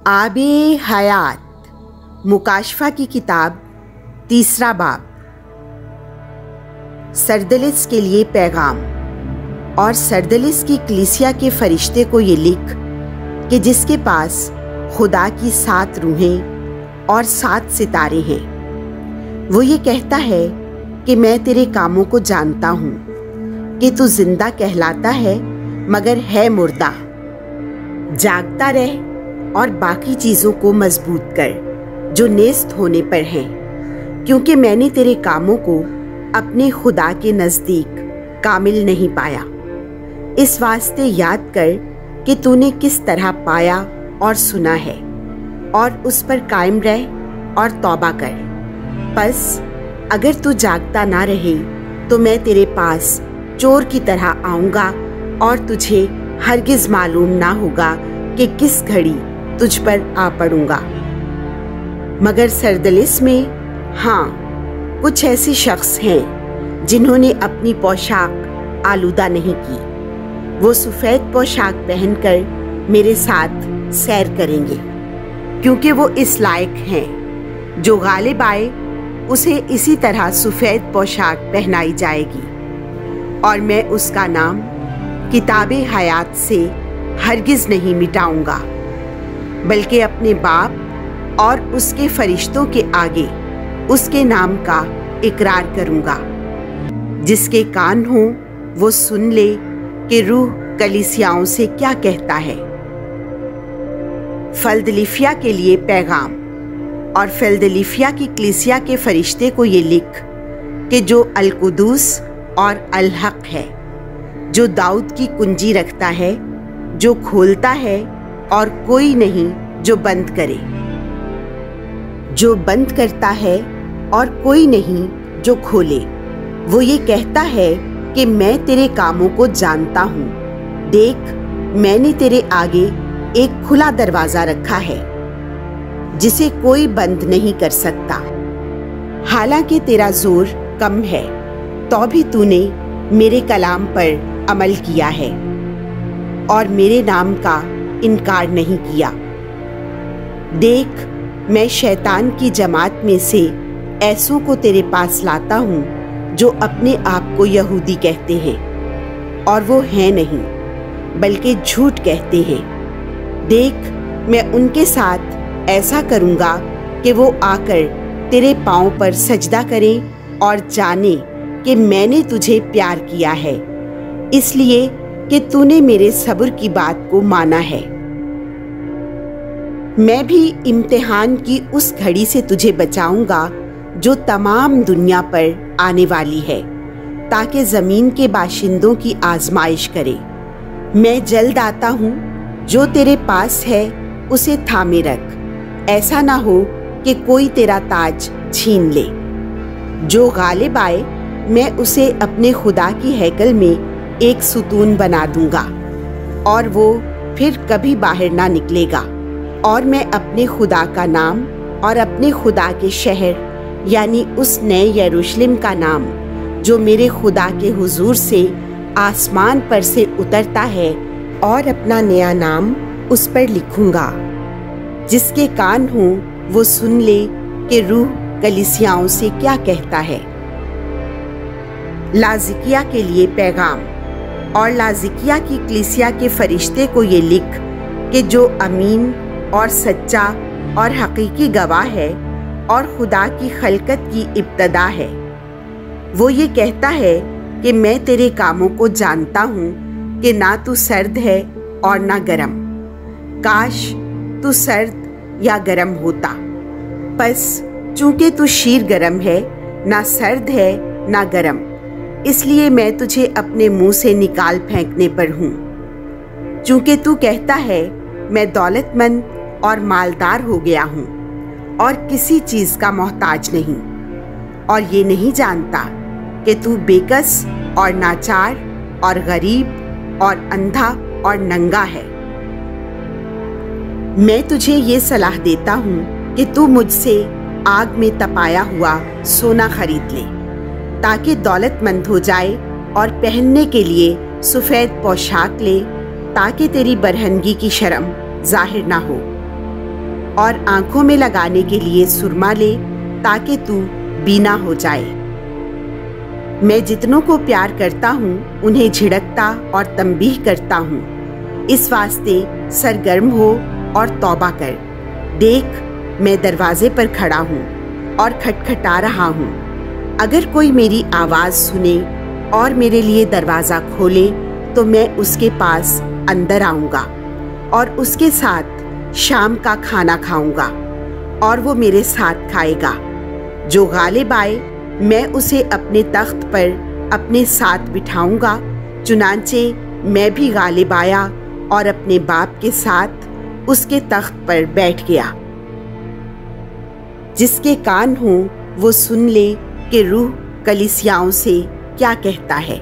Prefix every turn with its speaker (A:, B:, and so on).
A: आबे हयात मुकाशफा की किताब 3 बाब। सरदलिस के लिए पैगाम। और सरदलिस की कलीसिया के फरिश्ते को ये लिख कि जिसके पास खुदा की 7 रूहें और 7 सितारे हैं, वो ये कहता है कि मैं तेरे कामों को जानता हूँ कि तू जिंदा कहलाता है मगर है मुर्दा। जागता रह और बाकी चीज़ों को मजबूत कर जो नेस्त होने पर हैं, क्योंकि मैंने तेरे कामों को अपने खुदा के नज़दीक कामिल नहीं पाया। इस वास्ते याद कर कि तूने किस तरह पाया और सुना है, और उस पर कायम रह और तौबा कर। बस अगर तू जागता ना रहे तो मैं तेरे पास चोर की तरह आऊँगा और तुझे हरगिज़ मालूम ना होगा कि किस घड़ी तुझ पर आ पड़ूंगा। मगर सरदलिस में हाँ, कुछ ऐसे शख्स हैं जिन्होंने अपनी पोशाक आलूदा नहीं की। वो सफ़ेद पोशाक पहनकर मेरे साथ सैर करेंगे, क्योंकि वो इस लायक हैं। जो गालिब आए उसे इसी तरह सफ़ेद पोशाक पहनाई जाएगी, और मैं उसका नाम किताबे हयात से हरगिज़ नहीं मिटाऊंगा, बल्कि अपने बाप और उसके फरिश्तों के आगे उसके नाम का इकरार करूंगा। जिसके कान हो वो सुन ले कि रूह कलीसियाओं से क्या कहता है। फिलदिल्फिया के लिए पैगाम। और फिलदिल्फिया की कलीसिया के फरिश्ते को ये लिख कि जो अल-कुदूस और अल-हक है, जो दाऊद की कुंजी रखता है, जो खोलता है और कोई नहीं जो बंद करे, जो बंद करता है और कोई नहीं जो खोले। वो ये कहता है कि मैं तेरे कामों को जानता हूँ। देख, मैंने तेरे आगे एक खुला दरवाज़ा रखा है जिसे कोई बंद नहीं कर सकता। हालांकि तेरा जोर कम है, तो भी तूने मेरे कलाम पर अमल किया है और मेरे नाम का इनकार नहीं किया। देख, मैं शैतान की जमात में से ऐसों को तेरे पास लाता हूँ जो अपने आप को यहूदी कहते हैं, और वो हैं नहीं बल्कि झूठ कहते हैं। देख, मैं उनके साथ ऐसा करूँगा कि वो आकर तेरे पाँव पर सजदा करें और जाने कि मैंने तुझे प्यार किया है, इसलिए कि तूने मेरे सब्र की बात को माना है। मैं भी इम्तिहान की उस घड़ी से तुझे बचाऊंगा जो तमाम दुनिया पर आने वाली है, ताकि ज़मीन के बाशिंदों की आजमाइश करे। मैं जल्द आता हूँ। जो तेरे पास है उसे थामे रख, ऐसा ना हो कि कोई तेरा ताज छीन ले। जो गालिब आए, मैं उसे अपने खुदा की हैकल में एक सुतून बना दूंगा, और वो फिर कभी बाहर ना निकलेगा। और मैं अपने खुदा का नाम और अपने खुदा के शहर यानी उस नए यरूशलेम का नाम जो मेरे खुदा के हुजूर से आसमान पर से उतरता है, और अपना नया नाम उस पर लिखूंगा। जिसके कान हो वो सुन ले कि रूह कलीसियाओं से क्या कहता है। लाज़िकिया के लिए पैगाम। और लाज़िकिया की कलीसिया के फरिश्ते को ये लिख कि जो अमीन और सच्चा और हकीकी गवाह है और खुदा की खलकत की इब्तदा है। वो ये कहता है कि मैं तेरे कामों को जानता हूँ कि ना तू सर्द है और ना गरम। काश तू सर्द या गरम होता। बस चूंकि तू शीर गरम है, ना सर्द है ना गरम, इसलिए मैं तुझे अपने मुंह से निकाल फेंकने पर हूँ। चूंकि तू कहता है मैं दौलतमंद और मालदार हो गया हूँ और किसी चीज़ का मोहताज नहीं, और ये नहीं जानता कि तू बेकस और नाचार और गरीब और अंधा और नंगा है। मैं तुझे ये सलाह देता हूँ कि तू मुझसे आग में तपाया हुआ सोना खरीद ले, ताकि दौलतमंद हो जाए, और पहनने के लिए सफ़ेद पोशाक ले, ताकि तेरी बरहनगी की शर्म जाहिर ना हो। اور آنکھوں میں لگانے کے لیے سرما لے تاکہ تو بینا ہو جائے۔ میں جتنوں کو پیار کرتا ہوں انہیں جھڑکتا اور تنبیہ کرتا ہوں، اس واسطے سرگرم ہو اور توبہ کر۔ دیکھ میں دروازے پر کھڑا ہوں اور کھٹکھٹا رہا ہوں، اگر کوئی میری آواز سنے اور میرے لیے دروازہ کھولے تو میں اس کے پاس اندر آؤں گا اور اس کے ساتھ شام کا کھانا کھاؤں گا اور وہ میرے ساتھ کھائے گا۔ جو غالب آئے میں اسے اپنے تخت پر اپنے ساتھ بٹھاؤں گا، چنانچہ میں بھی غالب آیا اور اپنے باپ کے ساتھ اس کے تخت پر بیٹھ گیا۔ جس کے کان ہوں وہ سن لے کہ روح کلیسیاؤں سے کیا کہتا ہے۔